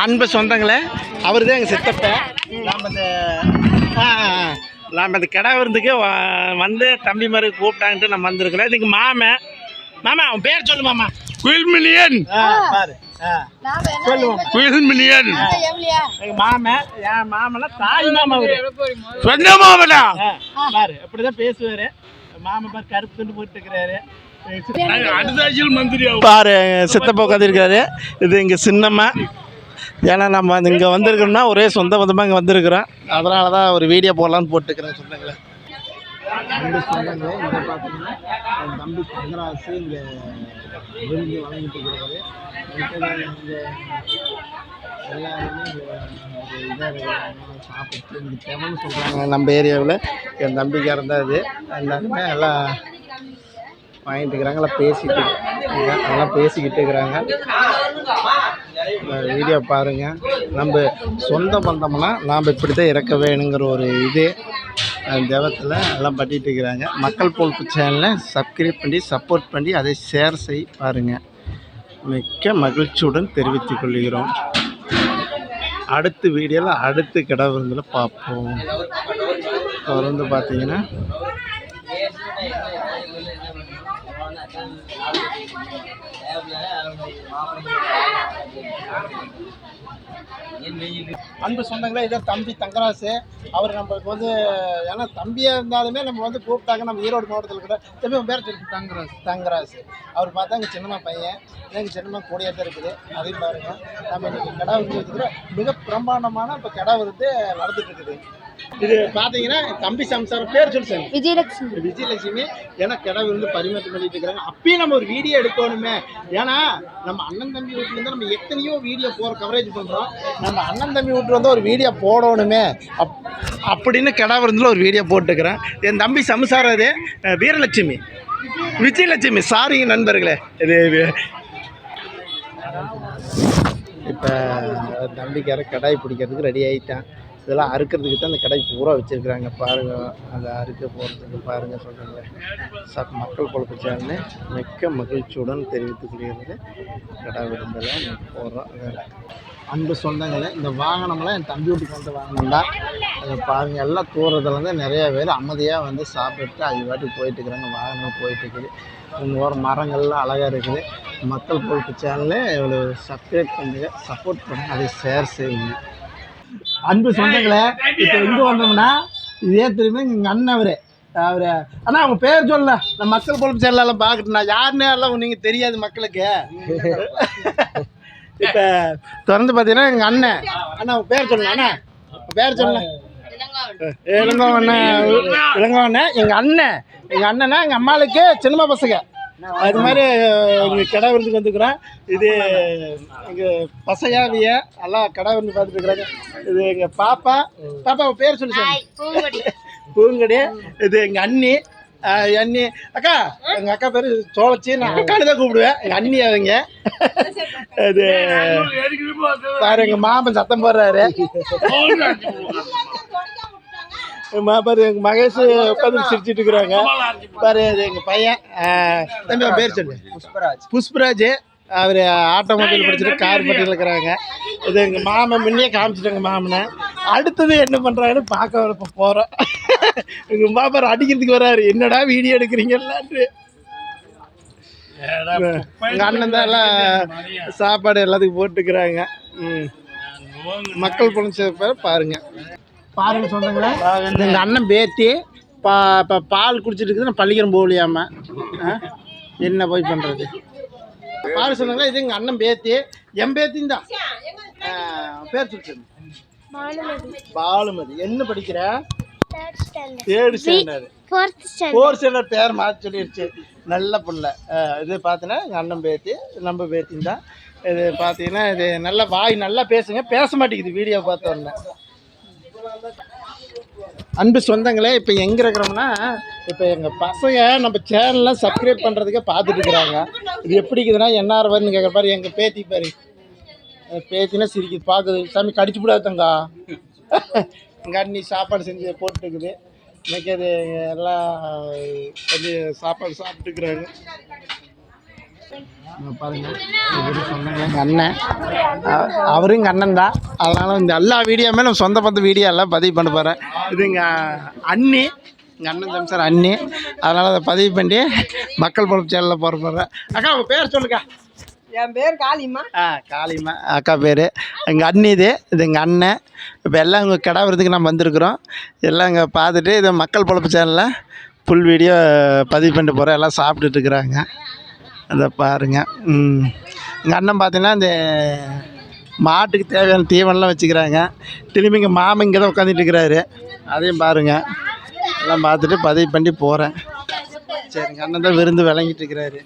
அன்பு சொந்தங்களே, அவர் தான் எங்கள் சித்தப்ப. நாம் இந்த கடை விருந்துக்கு வந்து தம்பி மாதிரி கூப்பிட்டான்ட்டு நம்ம வந்திருக்கிறோம். இதுக்கு மாமா அவன் பேர் சொல்லு மாமா. குயில்மினியன். பாரு சொல்லுவோம், குயில்மினியன். எங்கள் மாமா, என் மாமனா தாய் மாமா, சொந்த மாமனா. பாரு அப்படிதான் பேசுவார் மாமா. பாரு கருப்பு துண்டு போட்டு இருக்கிறாரு. பாரு சித்தப்பா உட்காந்துருக்காரு. இது இங்கே சின்னம்மா. ஏன்னா நம்ம இங்கே வந்திருக்கோம்னா ஒரே சொந்த பந்தமாக இங்கே வந்திருக்கிறோம். அதனால தான் ஒரு வீடியோ போடலான்னு போட்டுக்கிறேன். சொந்தங்களே இங்கே பார்த்தீங்கன்னா என் தம்பி தங்கராசு இங்கே விருந்து வாங்கிட்டு இருக்கிறாரு. இங்கே எல்லாருமே இதாக சாப்பிட்டு இங்கே தேவைன்னு சொல்கிறாங்க. நம்ம ஏரியாவில் என் நம்பிக்கையாக இருந்தால் இது எல்லாருமே எல்லாம் வாங்கிட்டு இருக்கிறாங்க. எல்லாம் பேசிக்கிட்டு இருக்கிறாங்க. வீடியோ பாருங்கள். நம்ம சொந்த பந்தம்னா நாம் இப்படி தான் இறக்க வேணுங்கிற ஒரு இது தேவத்தில் எல்லாம் பண்ணிகிட்டு இருக்கிறாங்க. மக்கள் பொழப்பு சேனலை சப்ஸ்கிரைப் பண்ணி சப்போர்ட் பண்ணி அதை ஷேர் செய் பாருங்கள். மிக்க மகிழ்ச்சியுடன் தெரிவித்துக் கொள்கிறோம். அடுத்த வீடியோவில் அடுத்த கடை விருந்தில் பார்ப்போம். தொடர்ந்து பார்த்தீங்கன்னா அன்பு சொந்தங்களே, இதான் தம்பி தங்கராசு. அவர் நம்மளுக்கு வந்து ஏன்னா தம்பியாக இருந்தாலுமே நம்ம வந்து கூப்பிட்டாங்க. நம்ம ஈரோடு மாவட்டத்தில் கூட தம்பி பேர் சொல்லி தங்கராசு. அவர் பார்த்தா எங்கள் சின்னம்மா பையன், எங்கள் சின்னம்மா கூடியாக தான் இருக்குது. அதையும் பாருங்கள். நம்ம இன்றைக்கி கடை விருந்து வச்சுக்கிற மிக பிரம்மாண்டமான இப்போ கடை விருந்து நடந்துட்டு இருக்குது. இது பார்த்தீங்கன்னா தம்பி சம்சாரம் பேர் சொல்லி விஜயலட்சுமி. ஏன்னா கடை விருந்து பரிமாற்றம் பண்ணிட்டு இருக்கிறாங்க. அப்பயும் நம்ம ஒரு வீடியோ எடுக்கணுமே. ஏன்னா நம்ம அண்ணன் தம்பி வீட்டிலேருந்து நம்ம எத்தனையோ வீடியோ கவரேஜ் பண்ணுறோம். நம்ம அண்ணன் தம்பி வீட்டில் வந்து ஒரு வீடியோ போடணுமே அப்படின்னு கடை விருந்தில் ஒரு வீடியோ போட்டுக்கிறேன். என் தம்பி சம்சாரம் இது வீரலட்சுமி விஜயலட்சுமி. சாரி நண்பர்களே. இது இப்போ தம்பிக்கார கடாய் பிடிக்கிறதுக்கு ரெடி ஆகிட்டான். இதெல்லாம் அறுக்கிறதுக்கு தான் அந்த கடை பூரா வச்சுருக்குறாங்க. பாருங்கள் அந்த அறுக்க போகிறதுக்கு பாருங்கள். சொல்கிறீங்களே மக்கள் பொழப்பு சேனல் மிக்க மகிழ்ச்சியுடன் தெரிவித்துக் கொள்கிறது. கடை விருந்தில் போகிறோம். அன்பு சொந்தங்களே, இந்த வாகனம்லாம் என் தம்பி வீட்டுக்கு வந்து வாகனம் தான். அதை பாருங்கள். எல்லாம் தூரத்துலேருந்து நிறையா பேர் அமைதியாக வந்து சாப்பிட்டு அது வாட்டி போயிட்டுருக்குறாங்க. வாகனம் போயிட்டுருக்குது. இங்கே ஒரு மரங்கள்லாம் அழகாக இருக்குது. மக்கள் பொழப்பு சேனலை இவ்வளோ சப்ஸ்கிரைப் பண்ணுங்க, சப்போர்ட் பண்ணுங்கள், அதை ஷேர் செய்யுங்க. அன்பு சொந்தங்களே, இப்போ எங்கே வந்தோம்னா இதே தெரியுமா எங்கள் அண்ணன் அவர் ஆனால் அவங்க பேர் சொல்ல நான் மக்கள் பொழப்பு சேனலெல்லாம் பார்க்கட்டு. நான் யாருன்னே எல்லாம் நீங்கள் தெரியாது மக்களுக்கு. இப்போ திறந்து பார்த்தீங்கன்னா எங்கள் அண்ணன் அவங்க பேர் சொல்லலாம். அண்ணா பேர் சொல்லலாம். இளங்கோவண்ணே எங்கள் அண்ணனா எங்கள் அம்மாளுக்கு சின்னம்மா பசங்க. அது மாதிரி கடை விருந்துக்கு வந்துக்கிறோம். இது எங்கள் பசையாவிய எல்லாம் கடை விருந்து பார்த்துட்டு இருக்கிறாங்க. இது எங்கள் பாப்பா பேர் சொல்லி பூங்கடி. இது எங்கள் அண்ணி அக்கா. எங்கள் அக்கா பேர் சோழச்சி. நான் அக்கானு தான் கூப்பிடுவேன். எங்கள் அண்ணி அவங்க. இது பாரு எங்கள் மாமன் சத்தம் போடுறாரு. பாரு எங்கள் மகேஷ் உட்காந்து சிரிச்சிட்டு இருக்கிறாங்க. பாரு இது எங்கள் பையன் தம்பி பேர் சொல்லு புஷ்பராஜ். அவர் ஆட்டோமொபைல் படிச்சுட்டு கார் பட்டியில் இருக்கிறாங்க. இது எங்கள் மாமன் முன்னே காமிச்சிட்டாங்க மாமனை. அடுத்தது என்ன பண்ணுறாங்கன்னு பார்க்க இப்போ போகிறோம். எங்கள் மாமன் அடிக்கிறதுக்கு வர்றாரு. என்னடா வீடியோ எடுக்கிறீங்களான்னு. எங்கள் அண்ணன் தான் எல்லாம் சாப்பாடு எல்லாத்துக்கும் போட்டுக்கிறாங்க. மக்கள் பொழுது பாருங்கள் சொந்தங்களே. எங்கள் அண்ணன் பேத்தி இப்போ பால் குடிச்சிட்டு இருக்குது. நான் பள்ளிக்கூடம் போகலையாம என்ன போய் பண்ணுறது. பாரு சொந்தங்களே, இது எங்கள் அண்ணன் பேத்தி. என் பேத்தின் தான் பேர் சொல்லு பாலுமதி. என்ன படிக்கிற? 3rd standard. 4th ஸ்டாண்டர்ட் பேர் மாற்றி சொல்லிடுச்சு. நல்ல பிள்ளை. இது பார்த்தீங்கன்னா எங்கள் அண்ணன் பேத்தி, நம்ம பேத்தின் தான். இது பார்த்தீங்கன்னா இது நல்லா வாய் நல்லா பேசுங்க. பேச மாட்டேங்குது வீடியோ பார்த்தோன்னே. அன்பு சொந்தங்களே, இப்போ எங்கே இருக்கிறோம்னா இப்போ எங்கள் பசங்க நம்ம சேனல்லாம் சப்ஸ்கிரைப் பண்ணுறதுக்கே பார்த்துட்டு இருக்கிறாங்க. இது எப்படி இருக்குதுன்னா என்னார் வருன்னு கேட்குற பாரு. எங்கள் பேத்தி பாரு. பேத்தினா சிரிக்குது பார்க்குது. சாமி கடிச்சு விடாதங்கா. எங்கள் அண்ணி சாப்பாடு செஞ்சு போட்டுருக்குது. இன்றைக்கி அது எல்லாம் கொஞ்சம் சாப்பாடு சாப்பிட்டுக்கிறாங்க. இங்க பாருங்க, இவரு சொன்னாங்க எங்கள் அண்ணன். அவரும் எங்கள் அண்ணன் தான். அதனால் இந்த எல்லா வீடியோவுமே நம்ம சொந்த பந்த வீடியோ எல்லாம் பதிவு பண்ண போகிறேன். இது எங்கள் அண்ணி, எங்கள் அண்ணன் ஜம்சார் அண்ணி. அதனால் அதை பதிவு பண்ணி மக்கள் பொழப்பு சேனலில் போகிறேன். அக்கா உங்கள் பேர் சொல்லுக்கா. என் பேர் காளிம்மா. காளிம்மா அக்கா பேர். எங்கள் அண்ணி இது எங்கள் அண்ணன். இப்போ எல்லாம் இங்கே கிடா விருதுக்கு நம்ம வந்திருக்கிறோம். எல்லாம் இங்கே பார்த்துட்டு இதை மக்கள் பொழப்பு சேனலில் ஃபுல் வீடியோ பதிவு பண்ணிட்டு போகிறோம். எல்லாம் சாப்பிட்டுட்டு இருக்கிறாங்க. அதை பாருங்க. எங்கள் அண்ணன் பார்த்தீங்கன்னா இந்த மாட்டுக்கு தேவையான தீவனம்லாம் வச்சுக்கிறாங்க. திரும்பி இங்கே மாமன் இங்கே தான் உட்காந்துட்டு இருக்கிறாரு. அதையும் பாருங்கள். எல்லாம் பார்த்துட்டு பதிவு பண்ணி போகிறேன். சரி, எங்கள் அண்ணன் தான் விருந்து விளங்கிட்டு இருக்கிறாரு.